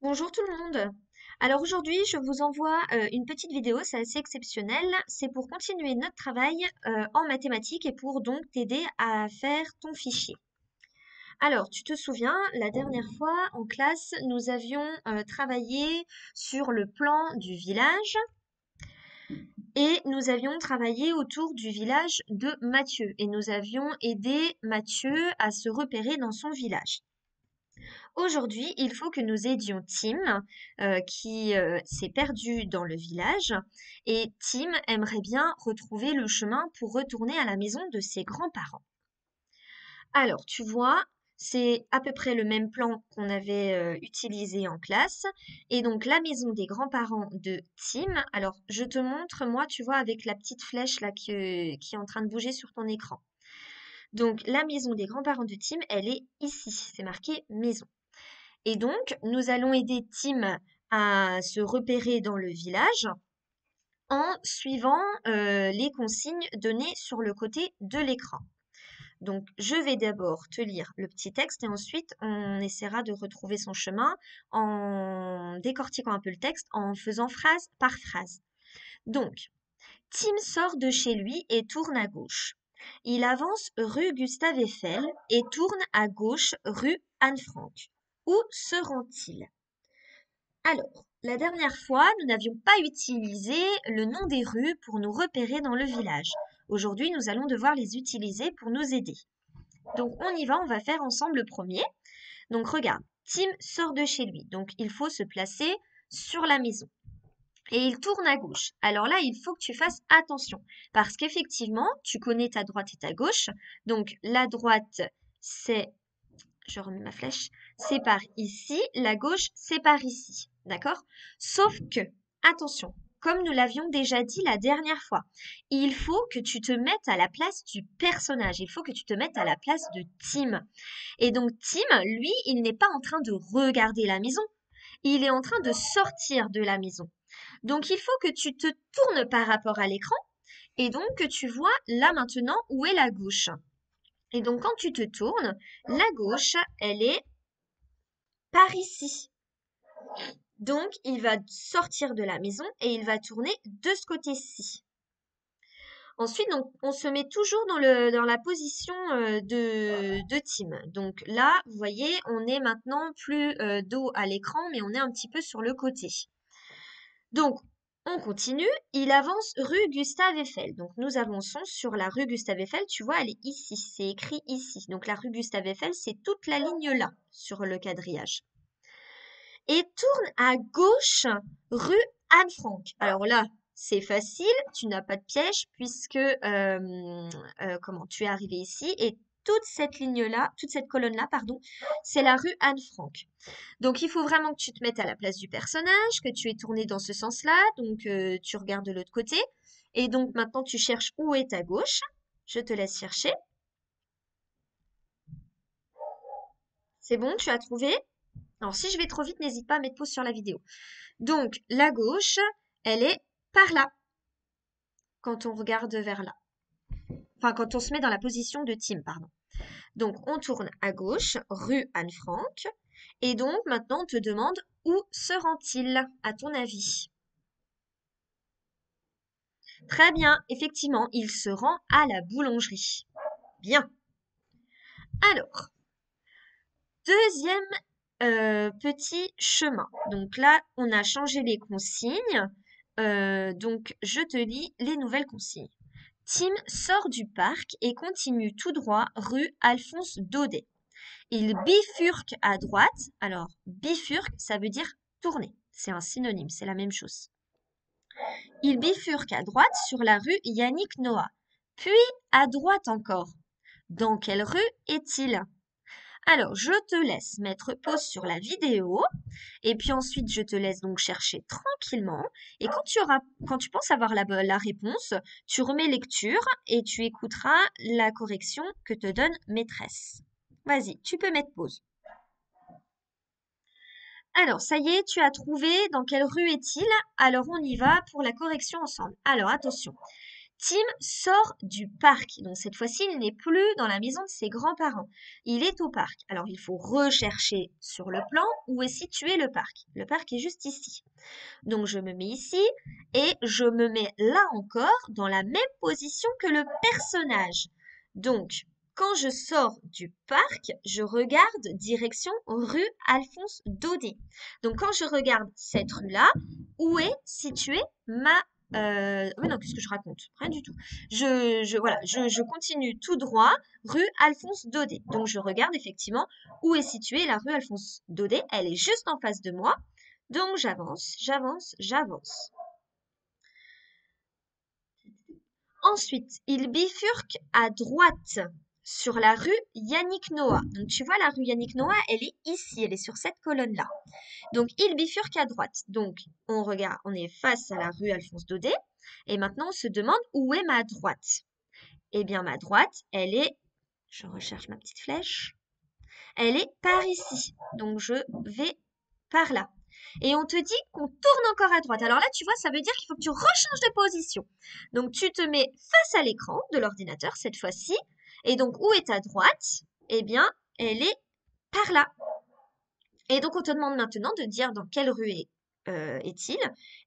Bonjour tout le monde. Alors aujourd'hui, je vous envoie une petite vidéo, c'est assez exceptionnel. C'est pour continuer notre travail en mathématiques et pour donc t'aider à faire ton fichier. Alors, tu te souviens, la dernière fois en classe, nous avions travaillé sur le plan du village et nous avions travaillé autour du village de Mathieu et nous avions aidé Mathieu à se repérer dans son village. Aujourd'hui, il faut que nous aidions Tim, qui s'est perdu dans le village, et Tim aimerait bien retrouver le chemin pour retourner à la maison de ses grands-parents. Alors, tu vois, c'est à peu près le même plan qu'on avait utilisé en classe, et donc la maison des grands-parents de Tim. Alors, je te montre, moi, tu vois, avec la petite flèche là qui est en train de bouger sur ton écran. Donc, la maison des grands-parents de Tim, elle est ici, c'est marqué maison. Et donc, nous allons aider Tim à se repérer dans le village en suivant les consignes données sur le côté de l'écran. Donc, je vais d'abord te lire le petit texte et ensuite on essaiera de retrouver son chemin en décortiquant un peu le texte, en faisant phrase par phrase. Donc, Tim sort de chez lui et tourne à gauche. Il avance rue Gustave Eiffel et tourne à gauche rue Anne-Franck. Où se rend-il? Alors, la dernière fois, nous n'avions pas utilisé le nom des rues pour nous repérer dans le village. Aujourd'hui, nous allons devoir les utiliser pour nous aider. Donc, on y va, on va faire ensemble le premier. Donc, regarde, Tim sort de chez lui. Donc, il faut se placer sur la maison. Et il tourne à gauche. Alors là, il faut que tu fasses attention. Parce qu'effectivement, tu connais ta droite et ta gauche. Donc, la droite, c'est je remets ma flèche, c'est par ici, la gauche, c'est par ici. D'accord? Sauf que, attention, comme nous l'avions déjà dit la dernière fois, il faut que tu te mettes à la place du personnage. Il faut que tu te mettes à la place de Tim. Et donc, Tim, lui, il n'est pas en train de regarder la maison. Il est en train de sortir de la maison. Donc, il faut que tu te tournes par rapport à l'écran et donc que tu vois là maintenant où est la gauche. Et donc, quand tu te tournes, la gauche, elle est par ici. Donc, il va sortir de la maison et il va tourner de ce côté-ci. Ensuite, donc, on se met toujours dans la position de Tim. Donc là, vous voyez, on est maintenant plus dos à l'écran, mais on est un petit peu sur le côté. Donc, on continue. Il avance rue Gustave Eiffel. Donc, nous avançons sur la rue Gustave Eiffel. Tu vois, elle est ici. C'est écrit ici. Donc, la rue Gustave Eiffel, c'est toute la ligne là sur le quadrillage. Et tourne à gauche rue Anne-Franck. Alors là, c'est facile, tu n'as pas de piège puisque comment tu es arrivé ici et toute cette ligne-là, toute cette colonne-là, pardon, c'est la rue Anne-Franck. Donc il faut vraiment que tu te mettes à la place du personnage, que tu es tourné dans ce sens-là, donc tu regardes de l'autre côté. Et donc maintenant tu cherches où est ta gauche. Je te laisse chercher. C'est bon, tu as trouvé? Alors si je vais trop vite, n'hésite pas à mettre pause sur la vidéo. Donc, la gauche, elle est par là, quand on regarde vers là. Enfin, quand on se met dans la position de Tim, pardon. Donc, on tourne à gauche, rue Anne-Franck. Et donc, maintenant, on te demande où se rend-il, à ton avis? Très bien, effectivement, il se rend à la boulangerie. Bien. Alors, deuxième petit chemin. Donc là, on a changé les consignes. Donc, je te lis les nouvelles consignes. Tim sort du parc et continue tout droit rue Alphonse Daudet. Il bifurque à droite. Alors, bifurque, ça veut dire tourner. C'est un synonyme, c'est la même chose. Il bifurque à droite sur la rue Yannick Noah. Puis à droite encore. Dans quelle rue est-il? Alors, je te laisse mettre pause sur la vidéo et puis ensuite, je te laisse donc chercher tranquillement. Et quand tu penses avoir la réponse, tu remets lecture et tu écouteras la correction que te donne maîtresse. Vas-y, tu peux mettre pause. Alors, ça y est, tu as trouvé dans quelle rue est-il? Alors, on y va pour la correction ensemble. Alors, attention. Tim sort du parc. Donc cette fois-ci, il n'est plus dans la maison de ses grands-parents. Il est au parc. Alors il faut rechercher sur le plan où est situé le parc. Le parc est juste ici. Donc je me mets ici et je me mets là encore dans la même position que le personnage. Donc quand je sors du parc, je regarde direction rue Alphonse Daudet. Donc quand je regarde cette rue-là, où est située ma... Mais non, qu'est-ce que je raconte? Rien du tout. Voilà, je continue tout droit, rue Alphonse Daudet. Donc je regarde effectivement où est située la rue Alphonse Daudet. Elle est juste en face de moi. Donc j'avance, j'avance, j'avance. Ensuite, il bifurque à droite sur la rue Yannick Noah. Donc tu vois, la rue Yannick Noah, elle est ici, elle est sur cette colonne-là. Donc il bifurque à droite. Donc on regarde, on est face à la rue Alphonse Daudet. Et maintenant on se demande où est ma droite. Eh bien ma droite, elle est, je recherche ma petite flèche, elle est par ici. Donc je vais par là. Et on te dit qu'on tourne encore à droite. Alors là, tu vois, ça veut dire qu'il faut que tu rechanges de position. Donc tu te mets face à l'écran de l'ordinateur cette fois-ci. Et donc où est ta droite? Eh bien, elle est par là. Et donc on te demande maintenant de dire dans quelle rue est-il?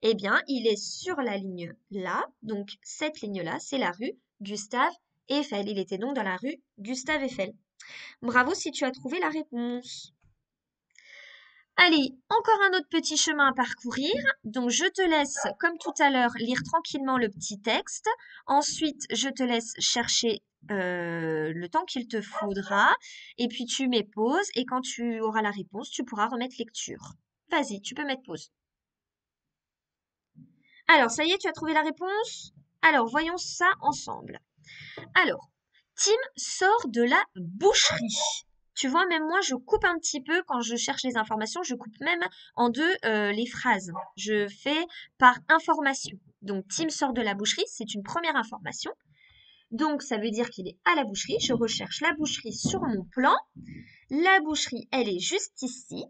Eh bien, il est sur la ligne là. Donc cette ligne-là, c'est la rue Gustave Eiffel. Il était donc dans la rue Gustave Eiffel. Bravo si tu as trouvé la réponse. Allez, encore un autre petit chemin à parcourir. Donc, je te laisse, comme tout à l'heure, lire tranquillement le petit texte. Ensuite, je te laisse chercher le temps qu'il te faudra. Et puis, tu mets pause. Et quand tu auras la réponse, tu pourras remettre lecture. Vas-y, tu peux mettre pause. Alors, ça y est, tu as trouvé la réponse? Alors, voyons ça ensemble. Alors, Tim sort de la boucherie. Tu vois, même moi, je coupe un petit peu quand je cherche les informations, je coupe même en deux les phrases. Je fais par information. Donc, Tim sort de la boucherie, c'est une première information. Donc, ça veut dire qu'il est à la boucherie. Je recherche la boucherie sur mon plan. La boucherie, elle est juste ici.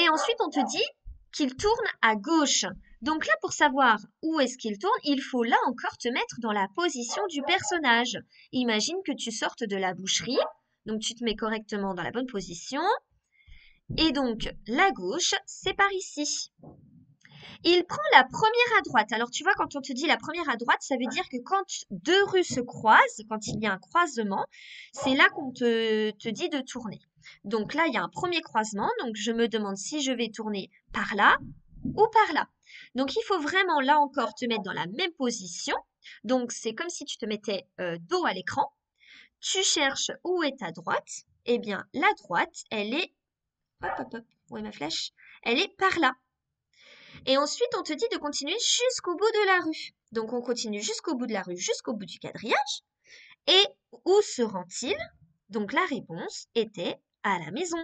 Et ensuite, on te dit qu'il tourne à gauche. Donc là, pour savoir où est-ce qu'il tourne, il faut là encore te mettre dans la position du personnage. Imagine que tu sortes de la boucherie, donc tu te mets correctement dans la bonne position. Et donc, la gauche, c'est par ici. Il prend la première à droite. Alors tu vois, quand on te dit la première à droite, ça veut dire que quand deux rues se croisent, quand il y a un croisement, c'est là qu'on te dit de tourner. Donc là, il y a un premier croisement, donc je me demande si je vais tourner par là ou par là. Donc il faut vraiment là encore te mettre dans la même position. Donc c'est comme si tu te mettais dos à l'écran. Tu cherches où est ta droite. Eh bien, la droite, elle est... Hop, hop, hop. Où est ma flèche? Elle est par là. Et ensuite, on te dit de continuer jusqu'au bout de la rue. Donc on continue jusqu'au bout de la rue, jusqu'au bout du quadrillage. Et où se rend-il? Donc la réponse était à la maison.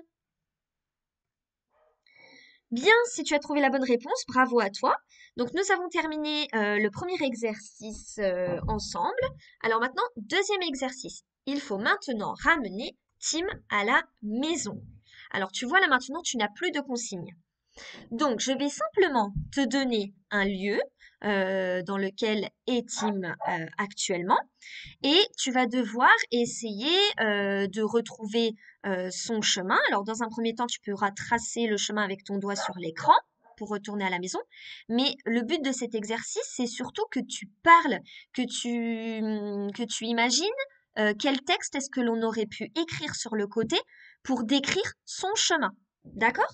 Bien, si tu as trouvé la bonne réponse, bravo à toi. Donc nous avons terminé le premier exercice ensemble. Alors maintenant, deuxième exercice. Il faut maintenant ramener Tim à la maison. Alors tu vois là maintenant, tu n'as plus de consignes. Donc je vais simplement te donner un lieu dans lequel est Tim actuellement. Et tu vas devoir essayer de retrouver son chemin. Alors, dans un premier temps, tu pourras tracer le chemin avec ton doigt sur l'écran pour retourner à la maison. Mais le but de cet exercice, c'est surtout que tu parles, que tu imagines quel texte est-ce que l'on aurait pu écrire sur le côté pour décrire son chemin. D'accord?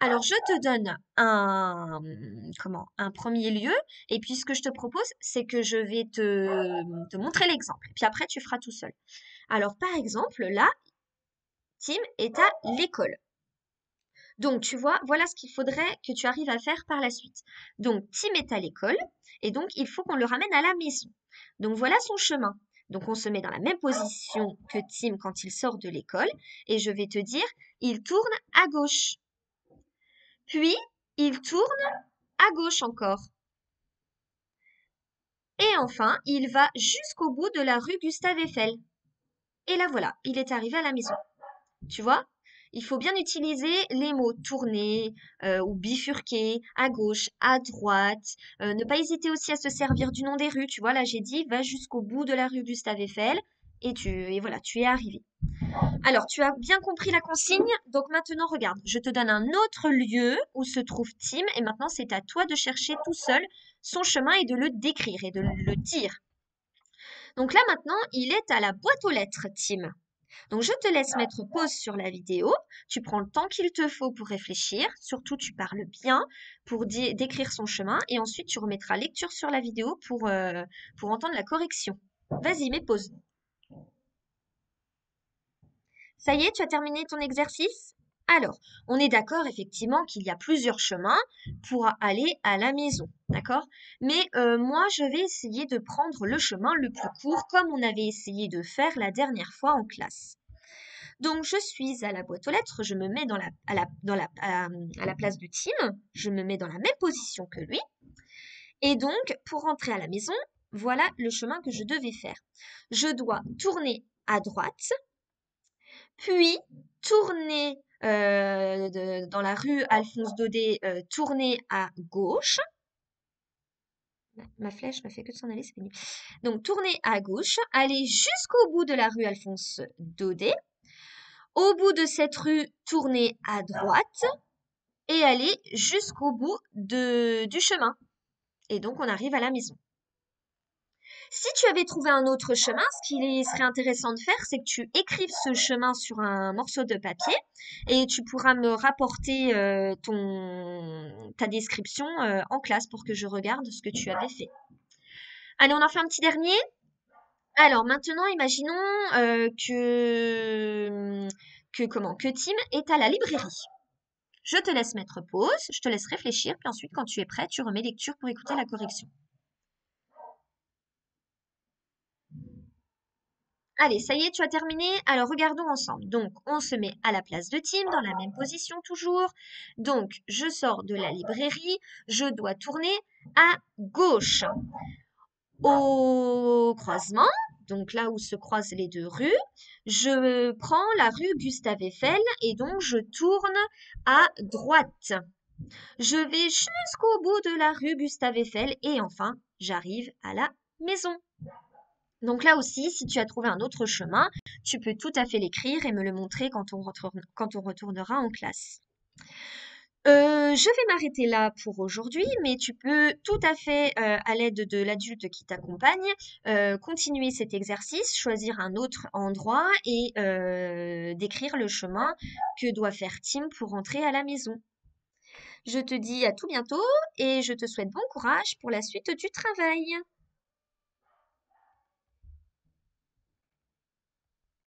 Alors, je te donne un premier lieu, et puis ce que je te propose, c'est que je vais te montrer l'exemple. Puis après, tu feras tout seul. Alors, par exemple, là, Tim est à l'école. Donc, tu vois, voilà ce qu'il faudrait que tu arrives à faire par la suite. Donc, Tim est à l'école, et donc, il faut qu'on le ramène à la maison. Donc, voilà son chemin. Donc, on se met dans la même position que Tim quand il sort de l'école, et je vais te dire, il tourne à gauche. Puis, il tourne à gauche encore. Et enfin, il va jusqu'au bout de la rue Gustave Eiffel. Et là voilà, il est arrivé à la maison. Tu vois? Il faut bien utiliser les mots tourner ou bifurquer, à gauche, à droite. Ne pas hésiter aussi à se servir du nom des rues. Tu vois, là j'ai dit, va jusqu'au bout de la rue Gustave Eiffel et voilà, tu es arrivé. Alors, tu as bien compris la consigne. Donc maintenant, regarde, je te donne un autre lieu où se trouve Tim et maintenant c'est à toi de chercher tout seul son chemin et de le décrire et de le dire. Donc là maintenant, il est à la boîte aux lettres, Tim. Donc je te laisse mettre pause sur la vidéo, tu prends le temps qu'il te faut pour réfléchir, surtout tu parles bien pour décrire son chemin et ensuite tu remettras lecture sur la vidéo pour entendre la correction. Vas-y, mets pause. Ça y est, tu as terminé ton exercice? Alors, on est d'accord effectivement qu'il y a plusieurs chemins pour aller à la maison, d'accord? Mais moi, je vais essayer de prendre le chemin le plus court comme on avait essayé de faire la dernière fois en classe. Donc, je suis à la boîte aux lettres, je me mets à la place de Tim, je me mets dans la même position que lui. Et donc, pour rentrer à la maison, voilà le chemin que je devais faire. Je dois tourner à droite, puis tourner dans la rue Alphonse Daudet, tourner à gauche. Ma flèche ne fait que de s'en aller, c'est pénible. Donc, tourner à gauche, aller jusqu'au bout de la rue Alphonse Daudet. Au bout de cette rue, tourner à droite et aller jusqu'au bout du chemin. Et donc, on arrive à la maison. Si tu avais trouvé un autre chemin, ce qui serait intéressant de faire, c'est que tu écrives ce chemin sur un morceau de papier et tu pourras me rapporter ta description en classe pour que je regarde ce que tu avais fait. Allez, on en fait un petit dernier. Alors maintenant, imaginons que Tim est à la librairie. Je te laisse mettre pause, je te laisse réfléchir, puis ensuite, quand tu es prêt, tu remets lecture pour écouter la correction. Allez, ça y est, tu as terminé. Alors, regardons ensemble. Donc, on se met à la place de Tim, dans la même position toujours. Donc, je sors de la librairie, je dois tourner à gauche. Au croisement, donc là où se croisent les deux rues, je prends la rue Gustave Eiffel et donc je tourne à droite. Je vais jusqu'au bout de la rue Gustave Eiffel et enfin, j'arrive à la maison. Donc là aussi, si tu as trouvé un autre chemin, tu peux tout à fait l'écrire et me le montrer quand on retournera en classe. Je vais m'arrêter là pour aujourd'hui, mais tu peux tout à fait, à l'aide de l'adulte qui t'accompagne, continuer cet exercice, choisir un autre endroit et décrire le chemin que doit faire Tim pour rentrer à la maison. Je te dis à tout bientôt et je te souhaite bon courage pour la suite du travail.